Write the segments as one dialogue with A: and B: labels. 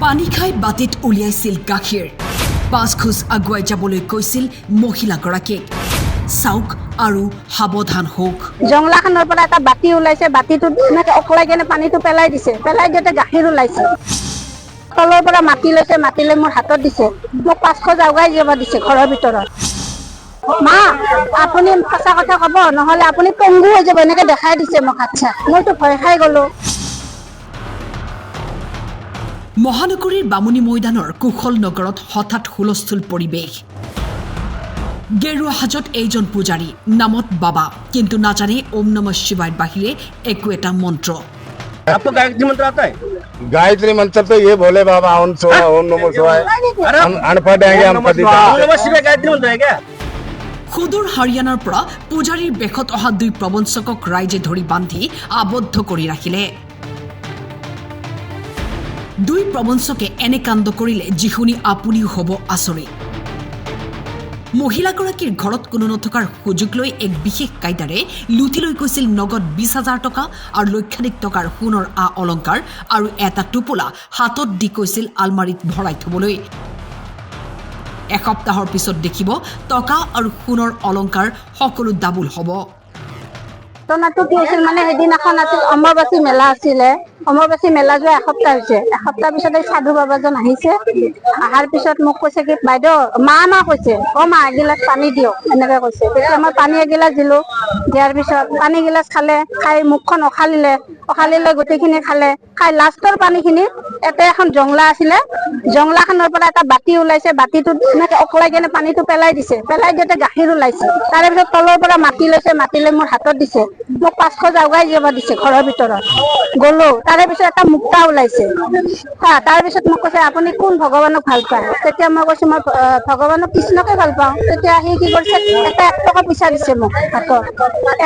A: পানী খাই বাটিত উলিয়াইছিল গাখীৰ 5 খোজ আগুৱাই যাবলৈ কৈছিল মহিলাগৰাকীক চাওক আৰু সাৱধান হোক
B: জংলাখনৰ পৰা এটা বাটি ওলাইছে বাটিটো এনেকৈ অকলাই কেনে পানীটো পেলাই দিছে পেলাই দিওঁতে গাখীৰ ওলাইছে তলৰ পৰা মাটি লৈছে মাটি লৈ মোৰ হাতত দিছে মোক 5 খোজ আগুৱাই যাব দিছে ঘৰৰ ভিতৰত মা আপুনি সঁচা কথা ক'ব নহ'লে আপুনি পংগু হৈ যাব এনেকৈ দেখাই দিছে মোক আচ্ছা মইতো ভয় খাই গ'লো
A: মহানগৰীৰ বামুণী ময়দানৰ কুশল নগৰত হঠাৎ হুলস্থুল পৰিৱেশ গেৰুৱা হাজত এইজন পূজাৰী নামত বাবা কিন্তু নাজানে ওম নমঃ শিৱায়ৰ বাহিৰে একো এটা মন্ত্ৰ
C: आपको गायत्री मंत्र आता है?
D: गायत्री मंत्र तो ये भोले बाबा ओम नमो शिवाय हम अनपढ़ हैं हम पति
C: ओम नमः शिवाय गायत्री मंत्र है क्या?
A: সুদূৰ হাৰিয়ানাৰ পৰা পূজাৰীৰ বেশত অহা 2 প্ৰবঞ্চকক ৰাইজে ধৰি বান্ধি আবদ্ধ কৰি ৰাখিলে 2 প্ৰবঞ্চকে এনে কাণ্ড কৰিলে যিশুনি আপুনিও হ'ব আচৰিত মহিলাগৰাকীৰ ঘৰত কোনো নথকাৰ সুযোগ লৈ এক বিশেষ কায়দাৰে লুটি লৈ গৈছিল নগদ 20,000 টকা আৰু লক্ষাধিক টকাৰ সোণৰ অলংকাৰ আৰু এটা টোপোলা হাতত দি কৈছিল আলমাৰীত ভৰাই থবলৈ এসপ্তাহৰ পিছত দেখিব টকা আৰু সোণৰ অলংকাৰ সকলো ডাবল হ'ব
B: ঘটনাটো কি হৈছিল মানে সেইদিনাখন আছিল অম্বুবাচী মেলা আছিলে অম্বুবাচী মেলা যোৱা এসপ্তাহ হৈছে এসপ্তাহ পিছত এই সাধু বাবাজন আহিছে অহাৰ পিছত মোক কৈছে কি বাইদেউ মা কৈছে মা এগিলাচ পানী দিয়ক এনেকৈ কৈছে তেতিয়া মই পানী এগিলাচ দিলোঁ দিয়াৰ পিছত পানী গিলাচ খালে খাই মুখখন অখালি লৈ গোটেইখিনি খালে খাই লাষ্টৰ পানীখিনিত এতে এখন জংলা আছিলে জংলাখনৰ পৰা এটা বাটি ওলাইছে বাটিটো এনেকৈ অকলাই কেনে পানীটো পেলাই দিছে পেলাই দিওঁতে গাখীৰ ওলাইছে তাৰে পিছত তলৰ পৰা মাটি লৈছে মাটি লৈ মোৰ হাতত দিছে মোক 5 খোজ আগুৱাই যাব দিছে ঘৰৰ ভিতৰত গ'লো তাৰে পিছত এটা মুক্তা ওলাইছে তাৰ পিছত মোক কৈছে আপুনি কোন ভগৱানক ভাল পায় তেতিয়া মই কৈছো মই ভগৱানক কৃষ্ণকে ভাল পাওঁ তেতিয়া সি কি কৰিছে এটা 1 টকা পইচা দিছে মোক হাতত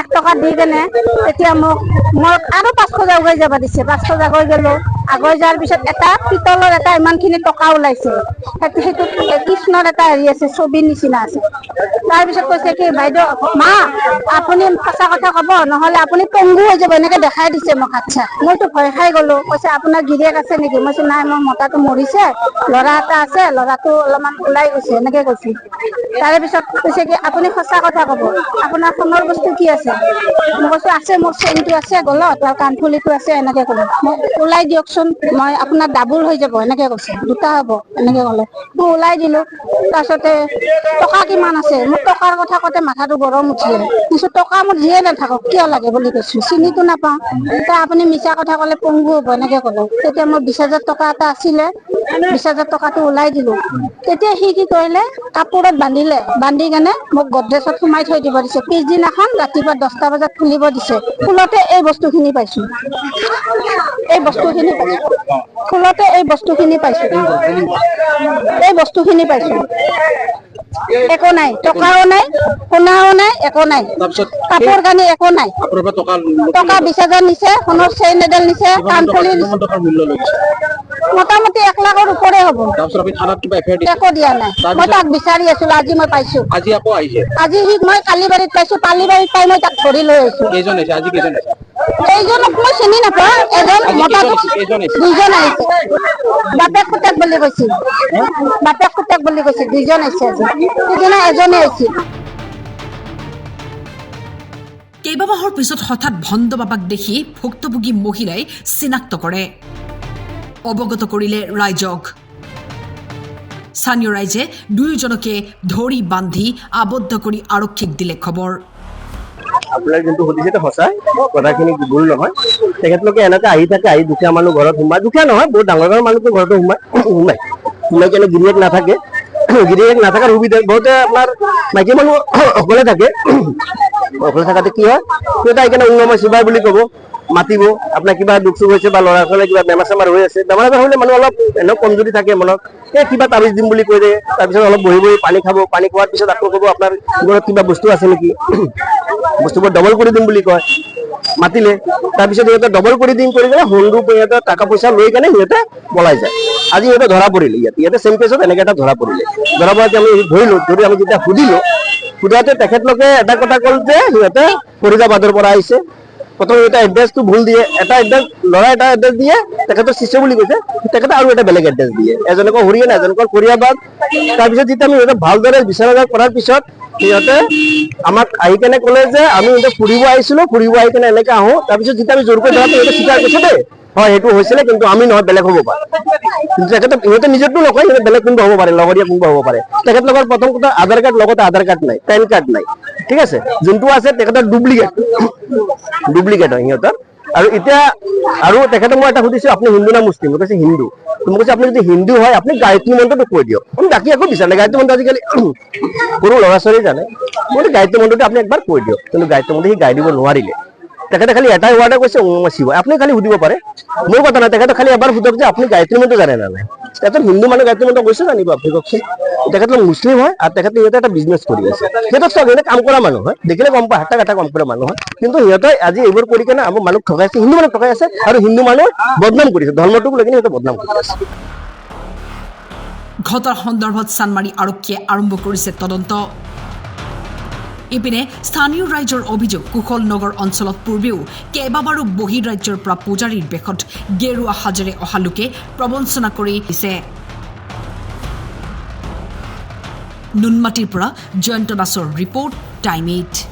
B: 1 টকা দি কেনে তেতিয়া মই আৰু 5 খোজ আগুৱাই যাব দিছে 5 খোজ আগুৱাই গ'লো আগুৱাই যোৱাৰ পিছত এটা পিতলৰ এটা ইমানখিনি টকা ওলাইছে সেইটো কৃষ্ণৰ এটা হেৰি আছে ছবিৰ নিচিনা আছে তাৰপিছত কৈছে কি বাইদেউ মা আপুনি সঁচা কথা ক'ব নহ'লে আপুনি পংগু হৈ যাব এনেকৈ দেখাই দিছে মোক আচ্ছা মইতো ভয় খাই গ'লো কৈছে আপোনাৰ গিৰিয়েক আছে নেকি মই কৈছো নাই মোৰ মতাটো মৰিছে ল'ৰা এটা আছে ল'ৰাটো অলপমান ওলাই গৈছে এনেকৈ কৈছে তাৰে পিছত কৈছে কি আপুনি সঁচা কথা ক'ব আপোনাৰ সোণৰ বস্তু কি আছে মই কৈছো আছে মোৰ চেইনটো আছে গলত আৰু কাণফুলিটো আছে এনেকৈ ক'লো মোক ওলাই দিয়কচোন মই আপোনাৰ ডাবল হৈ যাব এনেকৈ কৈছে 2টা হ'ব এনেকৈ ক'লে মই ওলাই দিলোঁ তাৰপিছতে টকা কিমান আছে মোক টকাৰ কথা কওঁতে মাথাটো গৰম উঠিলে কিছু টকা মোৰ যিয়ে নাথাকক কিয় লাগে বুলি কৈছোঁ চিনিটো নাপাওঁ এতিয়া আপুনি মিছা কথা ক'লে পংগু হ'ব এনেকৈ ক'লোঁ তেতিয়া মোৰ 20,000 টকা এটা আছিলে 20,000 টকাটো ওলাই দিলোঁ তেতিয়া সি কি কৰিলে কাপোৰত বান্ধি কেনে মোক গডৰেজত সোমাই থৈ দিব দিছে পিছদিনাখন ৰাতিপুৱা 10টা বজাত খুলিব দিছে খোলোতে এই বস্তুখিনি পাইছোঁ খোলোতে এই বস্তুখিনি পাইছোঁ একো নাই টকাও নাই সোণাও নাই একো নাই কাপোৰ কানি একো নাই টকা 20,000 নিছে সোণৰ চেইন এডাল নিছে কাণফুলি মোটামুটি 1 লাখৰ ওপৰে হ'ব একো দিয়া নাই মই তাক বিচাৰি আছিলো আজি মই পাইছো আজি মই কালিবাৰীত পাইছো কালিবাৰীত পাই মই তাক ধৰি লৈ আহিছো এইজনক মই চিনি নাপাওঁ এজন মতাটো 2জন আহিছে বাপেক পুতেক বুলি কৈছে 2জন আহিছে আজি সেইদিনা এজনে আহিছে
A: কেইবামাহৰ পিছত হঠাৎ ভণ্ড বাবাক দেখি ভুক্তভোগী মহিলাই চিনাক্ত কৰে অৱগত কৰিলে ৰাইজক স্থানীয় ৰাইজে 2জনকে ধৰি বান্ধি আবদ্ধ কৰি আৰক্ষীক দিলে খবৰ
C: আপোনাৰ যোনটো সুধিছে সঁচা কথাখিনি ভুল নহয় তেখেতলোকে এনেকৈ আহি থাকে আহি দুখীয়া মানুহ ঘৰত সোমাই দুখীয়া নহয় বহুত ডাঙৰ মানুহটো ঘৰতো সোমাই কেনে গিৰিয়েক নাথাকাৰ সুবিধা বহুতে আপোনাৰ মাইকী মানুহ অকলে থাকে অকলে থকাতে কি হয় এটা সেইকাৰণে ওম নমঃ শিৱায় বুলি ক'ব মাতিব আপোনাৰ কিবা দুখ চুখ হৈছে বা ল'ৰা ছোৱালী কিবা বেমাৰ চেমাৰ হৈ আছে বেমাৰ হ'লে মানুহ অলপ এনেও কমজুৰি থাকে মনত এই কিবা তাবিজ দিম বুলি কৈ দিয়ে তাৰপিছত অলপ বহি পানী খাব পানী খোৱাৰ পিছত আকৌ ক'ব আপোনাৰ ঘৰত কিবা বস্তু আছে নেকি বস্তুবোৰ ডবল কৰি দিম বুলি কয় মাতিলে তাৰপিছত সিহঁতে ডবল কৰি দিম কৰি কিনে সোণটো সিহঁতে টকা পইচা লৈ কেনে সিহঁতে পলাই যায় আজি সিহঁতে ধৰা পৰিলে ইয়াতে চেম কেছত এনেকৈ এটা ধৰা পৰিলে আমি ধৰিলোঁ ধৰি আমি যেতিয়া সুধাতে তেখেতলোকে এটা কথা ক'ল যে সিহঁতে ফৰিদাবাদৰ পৰা আহিছে প্ৰথম এটা এড্ৰেছটো ভুল দিয়ে, এটা এড্ৰেছ ল'ৰা এটা এড্ৰেছ দিয়ে, তেখেতৰ শিষ্য বুলি কৈছে, তেখেতে আৰু এটা বেলেগ এড্ৰেছ দিয়ে, এজনকৰ হৰিয়ানা এজনকৰ কৰিয়াবাদ। তাৰপিছত যেতিয়া আমি সিহঁতক ভালদৰে বিচাৰ কৰাৰ পিছত সিহঁতে আমাক আহি কেনে ক'লে যে আমি সিহঁতক ফুৰিব আহিছিলো, ফুৰিব আহি কেনে এনেকে আহো। তাৰপিছত যেতিয়া আমি জোৰকৈ ধৰাটো সিহঁতে স্বীকাৰ কৰিছে দেই, হয় সেইটো হৈছিলে, কিন্তু আমি নহয় বেলেগ হ'ব পাৰে। কিন্তু সিহঁতে নিজৰটো নকয়, সিহঁতে বেলেগ কোনোবা হ'ব পাৰে, লগৰীয়া কোনোবা হ'ব পাৰে। তেখেতলোকৰ প্ৰথম কথা আধাৰ কাৰ্ড লগতে আধাৰ কাৰ্ড নাই, পেন কাৰ্ড নাই, ঠিক আছে। যোনটো আছে তেখেতৰ ডুপ্লিকেট হয় সিহঁতৰ। আৰু এতিয়া আৰু তেখেতক মই এটা সুধিছো, আপুনি হিন্দু না মুছলিম? কৈছে হিন্দু। তুমি কৈছে আপুনি যদি হিন্দু হয় আপুনি গায়ত্ৰী মন্ত্ৰটো কৈ দিয়ক, আপুনি বাকী একো বিচাৰে গায়ত্ৰী মন্ত্ৰ আজিকালি সৰু ল'ৰা ছোৱালী জানে, মই গায়ত্ৰী মন্ত্ৰটো আপুনি একবাৰ কৈ দিয়ক। কিন্তু গায়ত্ৰী মন্ত্ৰ সি গাই দিব নোৱাৰিলে। তেখেতে খালি এটাই ৱাৰ্ডে কৈছে ওম নমঃ শিৱায়। আপুনি খালি সুধিব পাৰে, মোৰ কথা নাই, তেখেতে খালি এবাৰ সোধক যে আপুনি গায়ত্ৰী মন্ত্ৰ জানে না নাই। এজন হিন্দু মানুহ গায়ত্ৰী মন্ত্ৰ কৈছে জানিব আপুনি কওকচোন। তেখেতলোক মুছলিম হয় আৰু তেখেতে সিহঁতে এটা বিজনেছ কৰি আছে। সিহঁতক চব সিহঁতে কাম কৰা মানুহ হয়, দেখিলে গম পায়, হাতা কাটা কাম কৰা মানুহ হয়। কিন্তু সিহঁতে আজি এইবোৰ কৰি কেনে আমাৰ মানুহ ঠগাই আছে, হিন্দু মানুহ ঠগাই আছে আৰু হিন্দু মানুহ বদনাম কৰিছে, ধৰ্মটোক লৈ কিনে সিহঁতে বদনাম কৰি আছে।
A: ঘটনাৰ সন্দৰ্ভত চানমাৰী আৰক্ষীয়ে আৰম্ভ কৰিছে তদন্ত। ইপিনে স্থানীয় ৰাইজৰ অভিযোগ, কুশল নগৰ অঞ্চলত পূৰ্বেও কেইবাবাৰো বহিঃৰাজ্যৰ পৰা পূজাৰীৰ বেশত গেৰুৱা সাজেৰে অহা লোকে প্ৰবঞ্চনা কৰি দিছে। নুনমাটিৰ পৰা জয়ন্ত দাসৰ ৰিপৰ্ট, টাইম 8।